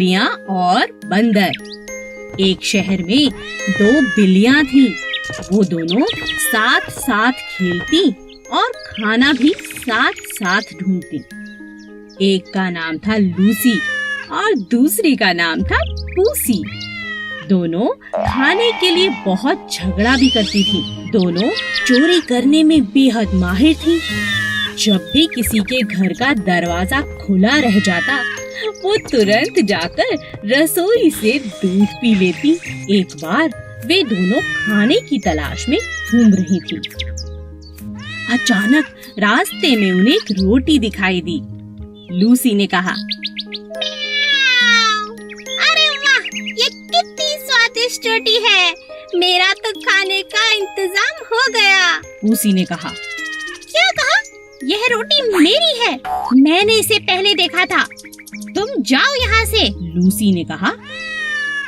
बिल्लियां और बंदर। एक शहर में दो बिल्लियां थीं। वो दोनों साथ साथ खेलती और खाना भी साथ साथ ढूंढती। एक का नाम था लूसी और दूसरी का नाम था पूसी। दोनों खाने के लिए बहुत झगड़ा भी करती थी। दोनों चोरी करने में बेहद माहिर थी। जब भी किसी के घर का दरवाजा खुला रह जाता, वो तुरंत जाकर रसोई से दूध पी लेती। एक बार वे दोनों खाने की तलाश में घूम रही थी। अचानक रास्ते में उन्हें एक रोटी दिखाई दी। लूसी ने कहा, अरे वाह, ये कितनी स्वादिष्ट रोटी है। मेरा तो खाने का इंतजाम हो गया। पूसी ने कहा, क्या कहा? यह रोटी मेरी है। मैंने इसे पहले देखा था। तुम जाओ यहाँ से। लूसी ने कहा,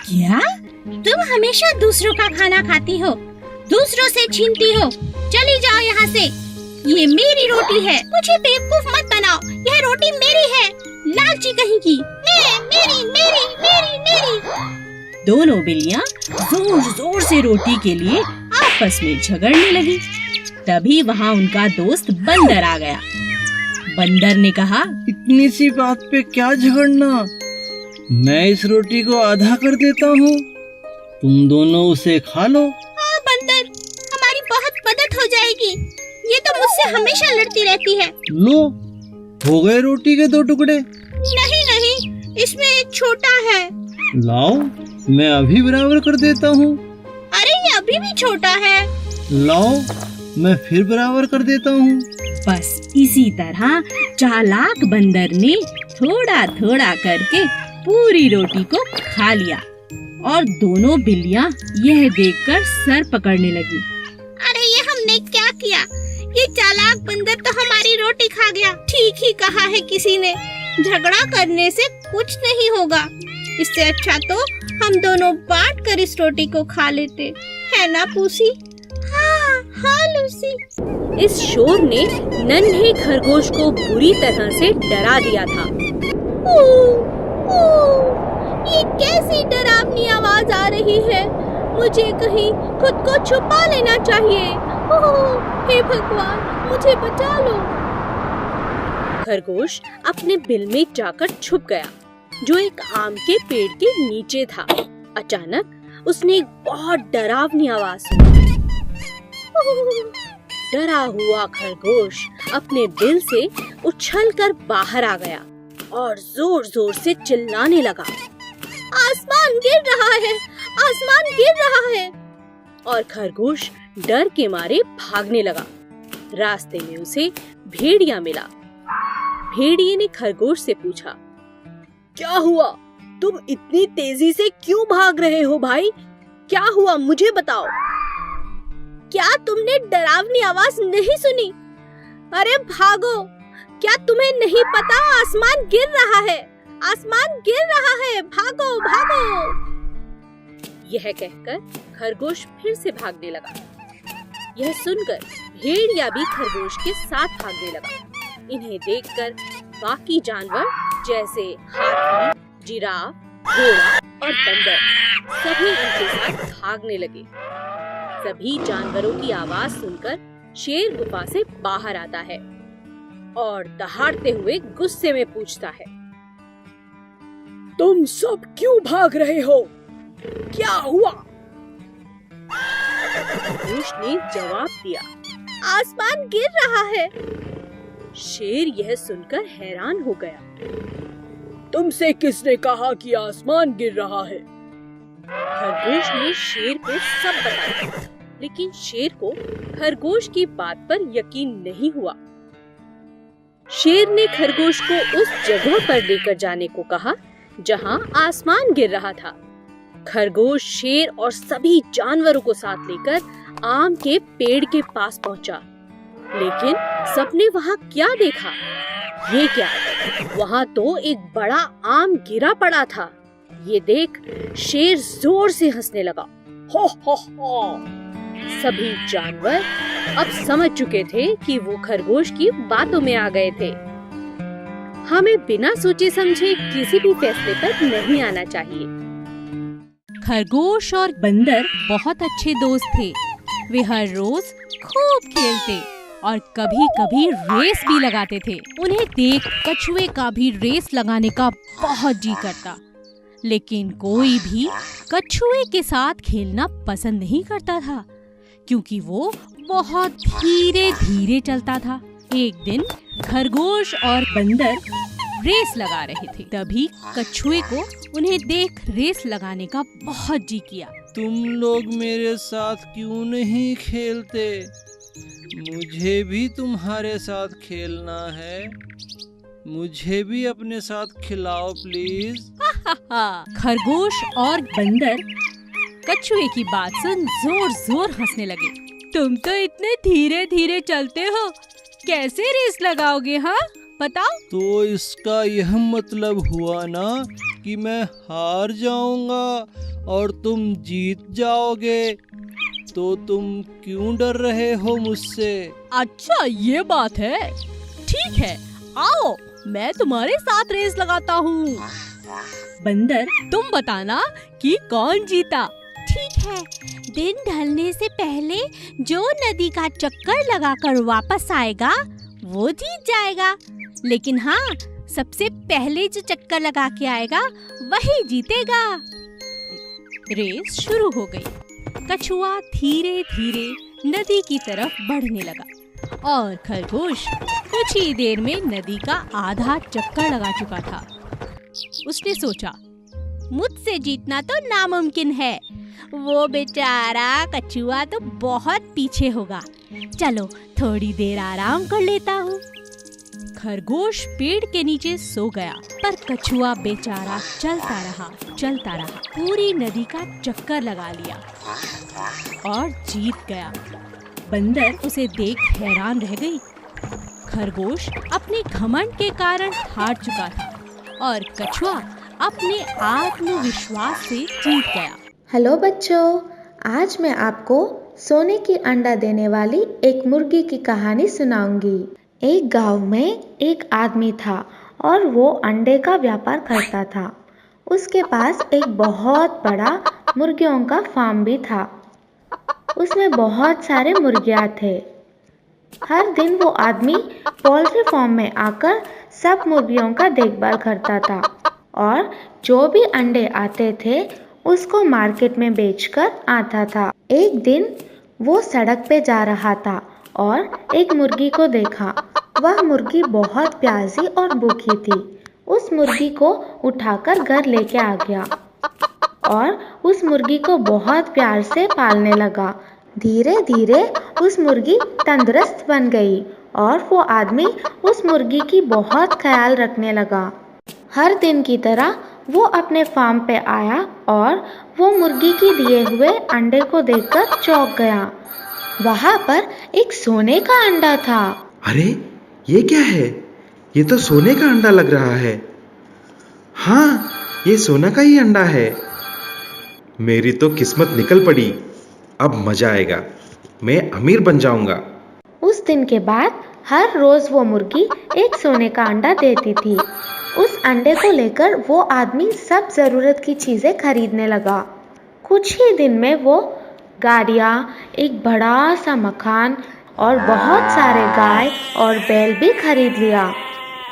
क्या? तुम हमेशा दूसरों का खाना खाती हो, दूसरों से छीनती हो। चली जाओ यहाँ से। ये मेरी रोटी है। मुझे बेवकूफ मत बनाओ। यह रोटी मेरी है। लालची कहीं की। मेरी मेरी मेरी मेरी। दोनों बिल्लियां जोर जोर से रोटी के लिए आपस में झगड़ने लगी। तभी वहाँ उनका दोस्त बंदर आ गया। बंदर ने कहा, इतनी सी बात पे क्या झगड़ना? मैं इस रोटी को आधा कर देता हूँ, तुम दोनों उसे खा लो। हाँ बंदर, हमारी बहुत मदद हो जाएगी। ये तो मुझसे हमेशा लड़ती रहती है। लो, हो गए रोटी के 2 टुकड़े। नहीं नहीं, इसमें एक छोटा है। लाओ, मैं अभी बराबर कर देता हूँ। अरे ये अभी भी छोटा है। लाओ, मैं फिर बराबर कर देता हूँ। बस इसी तरह चालाक बंदर ने थोड़ा थोड़ा करके पूरी रोटी को खा लिया और दोनों बिल्लियां यह देखकर सर पकड़ने लगी। अरे ये हमने क्या किया? ये चालाक बंदर तो हमारी रोटी खा गया। ठीक ही कहा है किसी ने, झगड़ा करने से कुछ नहीं होगा। इससे अच्छा तो हम दोनों बांट कर इस रोटी को खा लेते, है ना पूसी? हाँ हाँ लूसी। इस शोर ने नन्हे खरगोश को बुरी तरह से डरा दिया था। ये कैसी डरावनी आवाज आ रही है? मुझे कहीं खुद को छुपा लेना चाहिए। हे भगवान, मुझे बचा लो। खरगोश अपने बिल में जाकर छुप गया, जो एक आम के पेड़ के नीचे था। अचानक उसने एक बहुत डरावनी आवाज सुनी। डरा हुआ खरगोश अपने बिल से उछलकर बाहर आ गया और जोर जोर से चिल्लाने लगा, आसमान गिर रहा है, आसमान गिर रहा है। और खरगोश डर के मारे भागने लगा। रास्ते में उसे भेड़िया मिला। भेड़िए ने खरगोश से पूछा, क्या हुआ? तुम इतनी तेजी से क्यों भाग रहे हो भाई? क्या हुआ, मुझे बताओ। क्या तुमने डरावनी आवाज नहीं सुनी? अरे भागो, क्या तुम्हें नहीं पता आसमान गिर रहा है, आसमान गिर रहा है, भागो भागो। यह कहकर खरगोश फिर से भागने लगा। यह सुनकर भेड़िया भी खरगोश के साथ भागने लगा। इन्हें देखकर बाकी जानवर जैसे हाथी, जिराफ, घोड़ा और बंदर सभी उनके साथ भागने लगे। सभी जानवरों की आवाज सुनकर शेर गुफा से बाहर आता है और दहाड़ते हुए गुस्से में पूछता है, तुम सब क्यों भाग रहे हो? क्या हुआ? खरगोश ने जवाब दिया, आसमान गिर रहा है। शेर यह सुनकर हैरान हो गया। तुमसे किसने कहा कि आसमान गिर रहा है? खरगोश ने शेर को सब बताया, लेकिन शेर को खरगोश की बात पर यकीन नहीं हुआ। शेर ने खरगोश को उस जगह पर लेकर जाने को कहा जहां आसमान गिर रहा था। खरगोश शेर और सभी जानवरों को साथ लेकर आम के पेड़ के पास पहुंचा, लेकिन सबने वहां क्या देखा? ये क्या, वहां तो एक बड़ा आम गिरा पड़ा था। ये देख शेर जोर से हंसने लगा। हो हो हो। सभी जानवर अब समझ चुके थे कि वो खरगोश की बातों में आ गए थे। हमें बिना सोचे समझे किसी भी फैसले पर नहीं आना चाहिए। खरगोश और बंदर बहुत अच्छे दोस्त थे। वे हर रोज खूब खेलते और कभी कभी रेस भी लगाते थे। उन्हें देख कछुए का भी रेस लगाने का बहुत जी करता, लेकिन कोई भी कछुए के साथ खेलना पसंद नहीं करता था, क्योंकि वो बहुत धीरे धीरे चलता था। एक दिन खरगोश और बंदर रेस लगा रहे थे। तभी कछुए को उन्हें देख रेस लगाने का बहुत जी किया। तुम लोग मेरे साथ क्यों नहीं खेलते? मुझे भी तुम्हारे साथ खेलना है। मुझे भी अपने साथ खिलाओ प्लीज। खरगोश और बंदर कछुए की बात सुन जोर जोर हंसने लगे। तुम तो इतने धीरे धीरे चलते हो, कैसे रेस लगाओगे? हाँ बताओ। तो इसका यह मतलब हुआ ना कि मैं हार जाऊंगा और तुम जीत जाओगे। तो तुम क्यों डर रहे हो मुझसे? अच्छा ये बात है, ठीक है, आओ मैं तुम्हारे साथ रेस लगाता हूँ। बंदर तुम बताना कि कौन जीता। ठीक है, दिन ढलने से पहले जो नदी का चक्कर लगाकर वापस आएगा वो जीत जाएगा। लेकिन हाँ, सबसे पहले जो चक्कर लगा के आएगा वही जीतेगा। रेस शुरू हो गई। कछुआ धीरे धीरे नदी की तरफ बढ़ने लगा और खरगोश कुछ ही देर में नदी का आधा चक्कर लगा चुका था। उसने सोचा, मुझसे जीतना तो नामुमकिन है, वो बेचारा कछुआ तो बहुत पीछे होगा। चलो थोड़ी देर आराम कर लेता हूँ। खरगोश पेड़ के नीचे सो गया, पर कछुआ बेचारा चलता रहा, पूरी नदी का चक्कर लगा लिया और जीत गया। बंदर उसे देख हैरान रह गई। खरगोश अपने घमंड के कारण हार चुका था और कछुआ अपने आत्मविश्वास से जीत गया। हेलो बच्चों, आज मैं आपको सोने की अंडा देने वाली एक मुर्गी की कहानी सुनाऊंगी। एक गांव में एक आदमी था और वो अंडे का व्यापार करता था। उसके पास एक बहुत बड़ा मुर्गियों का फार्म भी था। उसमें बहुत सारे मुर्गियाँ थे। हर दिन वो आदमी पोल्ट्री फार्म में आकर सब मुर्गियों का देखभाल करता था और जो भी अंडे आते थे उसको मार्केट में बेचकर आता था। एक दिन वो सड़क पे जा रहा था और एक मुर्गी को देखा। वह मुर्गी बहुत प्यासी और भूखी थी। उस मुर्गी को उठाकर घर लेके आ गया और उस मुर्गी को बहुत प्यार से पालने लगा। धीरे धीरे उस मुर्गी तंदुरुस्त बन गई और वो आदमी उस मुर्गी की बहुत ख्याल रखने लगा। हर दिन की तरह वो अपने फार्म पे आया और वो मुर्गी की दिए हुए अंडे को देखकर चौंक गया। वहाँ पर एक सोने का अंडा था। अरे ये क्या है? ये तो सोने का अंडा लग रहा है। हाँ, ये सोना का ही अंडा है। मेरी तो किस्मत निकल पड़ी। अब मजा आएगा, मैं अमीर बन जाऊंगा। उस दिन के बाद हर रोज वो मुर्गी एक सोने का अंडा देती थी। उस अंडे को लेकर वो आदमी सब जरूरत की चीजें खरीदने लगा। कुछ ही दिन में वो गाड़ियाँ, एक बड़ा सा मकान और बहुत सारे गाय और बैल भी खरीद लिया।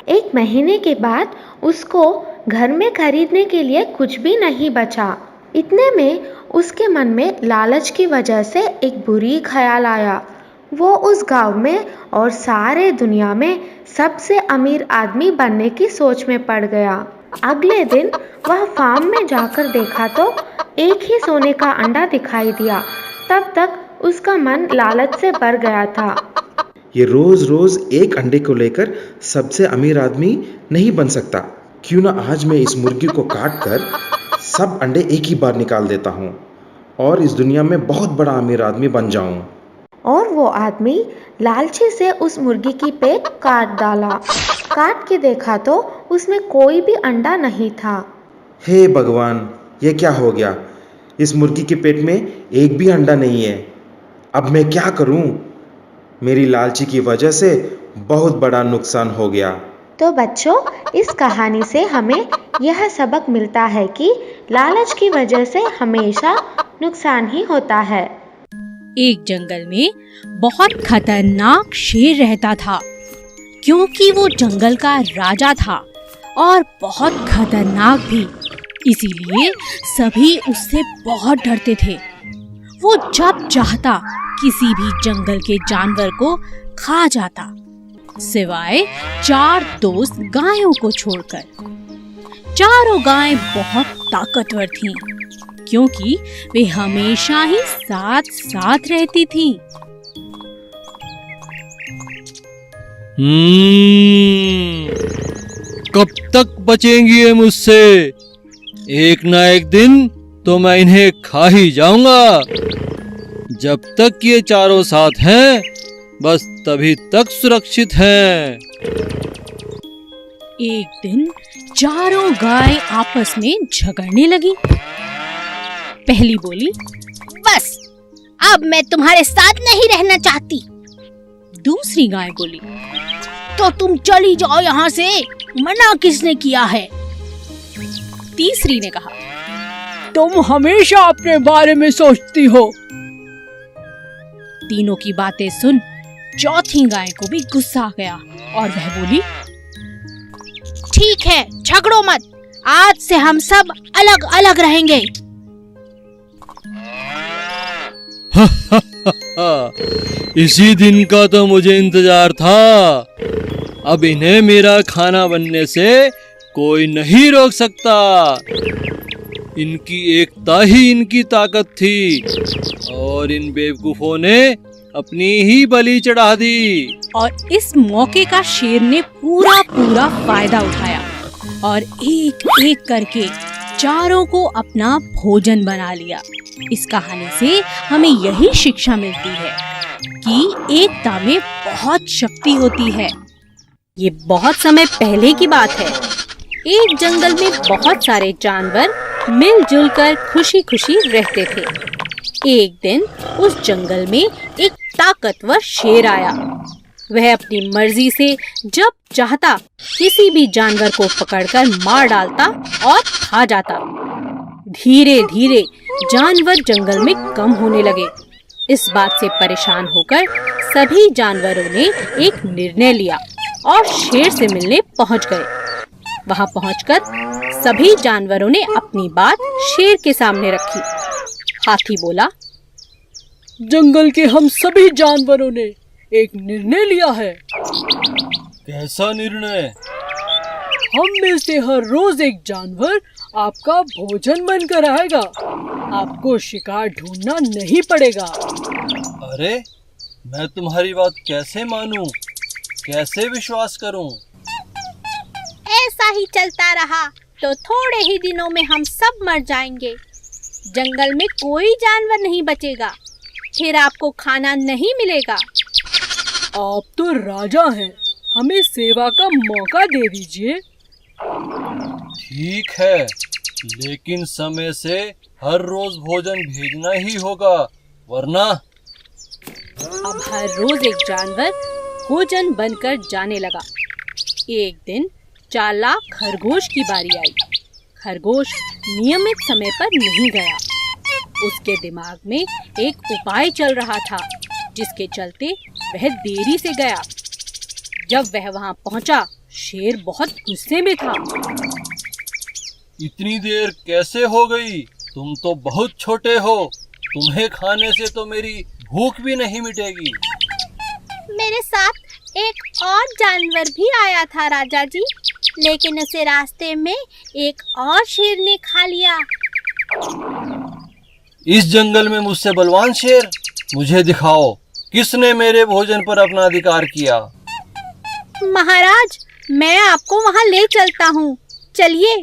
एक महीने के बाद उसको घर में खरीदने के लिए कुछ भी नहीं बचा। इतने में उसके मन में लालच की वजह से एक बुरी ख्याल आया। वो उस गांव में और सारे दुनिया में सबसे अमीर आदमी बनने की सोच में पड़ गया। अगले दिन वह फार्म में जाकर देखा तो एक ही सोने का अंडा दिखाई दिया। तब तक उसका मन लालच से भर गया था। ये रोज रोज एक अंडे को लेकर सबसे अमीर आदमी नहीं बन सकता। क्यों ना आज मैं इस मुर्गी को काट कर सब अंडे एक ही बार निकाल देता हूँ और इस दुनिया में बहुत बड़ा अमीर आदमी बन जाऊं। और वो आदमी लालची से उस मुर्गी की पेट काट डाला। काट के देखा तो उसमें कोई भी अंडा नहीं था। हे भगवान, ये क्या हो गया? इस मुर्गी के पेट में एक भी अंडा नहीं है। अब मैं क्या करूं? मेरी लालची की वजह से बहुत बड़ा नुकसान हो गया। तो बच्चों, इस कहानी से हमें यह सबक मिलता है कि लालच की वजह से हमेशा नुकसान ही होता है। एक जंगल में बहुत खतरनाक शेर रहता था, क्योंकि वो जंगल का राजा था और बहुत खतरनाक भी। इसीलिए सभी उससे बहुत डरते थे। वो जब चाहता किसी भी जंगल के जानवर को खा जाता, सिवाय 4 दोस्त गायों को छोड़कर। चारों गायें बहुत ताकतवर थीं, क्योंकि वे हमेशा ही साथ साथ रहती थीं। कब तक बचेंगी ये मुझसे? एक ना एक दिन तो मैं इन्हें खा ही जाऊंगा। जब तक ये चारों साथ हैं, बस तभी तक सुरक्षित हैं। एक दिन चारों गाय आपस में झगड़ने लगी। पहली बोली, बस अब मैं तुम्हारे साथ नहीं रहना चाहती। दूसरी गाय बोली, तो तुम चली जाओ यहाँ से, मना किसने किया है? तीसरी ने कहा, तुम हमेशा अपने बारे में सोचती हो। तीनों की बातें सुन चौथी गाय को भी गुस्सा आ गया और वह बोली, ठीक है, झगड़ो मत, आज से हम सब अलग अलग रहेंगे। इसी दिन का तो मुझे इंतजार था। अब इन्हें मेरा खाना बनने से कोई नहीं रोक सकता। इनकी एकता ही इनकी ताकत थी और इन बेवकूफों ने अपनी ही बलि चढ़ा दी। और इस मौके का शेर ने पूरा फायदा उठाया और एक एक करके चारों को अपना भोजन बना लिया। इस कहानी से हमें यही शिक्षा मिलती है कि एकता में बहुत शक्ति होती है। ये बहुत समय पहले की बात है। एक जंगल में बहुत सारे जानवर मिलजुल कर खुशी खुशी रहते थे। एक दिन उस जंगल में एक ताकतवर शेर आया। वह अपनी मर्जी से जब चाहता किसी भी जानवर को पकड़कर मार डालता और खा जाता। धीरे धीरे जानवर जंगल में कम होने लगे। इस बात से परेशान होकर सभी जानवरों ने एक निर्णय लिया और शेर से मिलने पहुंच गए। वहां पहुंचकर सभी जानवरों ने अपनी बात शेर के सामने रखी। हाथी बोला, जंगल के हम सभी जानवरों ने एक निर्णय लिया है। कैसा निर्णय? हम में से हर रोज एक जानवर आपका भोजन बनकर आएगा। आपको शिकार ढूंढना नहीं पड़ेगा। अरे, मैं तुम्हारी बात कैसे मानूं? कैसे विश्वास करूं? ऐसा ही चलता रहा तो थोड़े ही दिनों में हम सब मर जाएंगे। जंगल में कोई जानवर नहीं बचेगा, फिर आपको खाना नहीं मिलेगा। आप तो राजा हैं, हमें सेवा का मौका दे दीजिए। ठीक है, लेकिन समय से हर रोज भोजन भेजना ही होगा, वरना। अब हर रोज एक जानवर भोजन बनकर जाने लगा। एक दिन चालाक खरगोश की बारी आई। खरगोश नियमित समय पर नहीं गया। उसके दिमाग में एक उपाय चल रहा था, जिसके चलते वह देरी से गया। जब वह वहां पहुंचा, शेर बहुत गुस्से में था। इतनी देर कैसे हो गई? तुम तो बहुत छोटे हो। तुम्हें खाने से तो मेरी भूख भी नहीं मिटेगी। मेरे साथ एक और जानवर भी आया था राजा जी, लेकिन उसे रास्ते में एक और शेर ने खा लिया। इस जंगल में मुझसे बलवान शेर? मुझे दिखाओ, किसने मेरे भोजन पर अपना अधिकार किया? महाराज, मैं आपको वहां ले चलता हूँ, चलिए।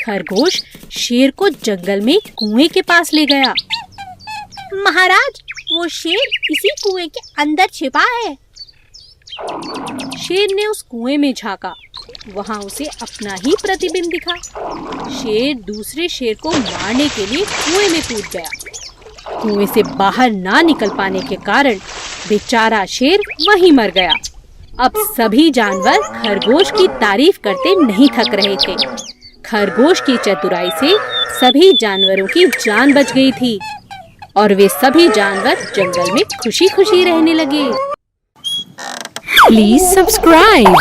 खरगोश शेर को जंगल में कुएं के पास ले गया। महाराज, वो शेर इसी कुएं के अंदर छिपा है। शेर ने उस कुएं में झांका। वहां उसे अपना ही प्रतिबिंब दिखा। शेर दूसरे शेर को मारने के लिए कुएं में कूद गया। कुएं से बाहर ना निकल पाने के कारण बेचारा शेर वहीं मर गया। अब सभी जानवर खरगोश की तारीफ करते नहीं थक रहे थे। खरगोश की चतुराई से सभी जानवरों की जान बच गई थी और वे सभी जानवर जंगल में खुशी खुशी रहने लगे। Please subscribe.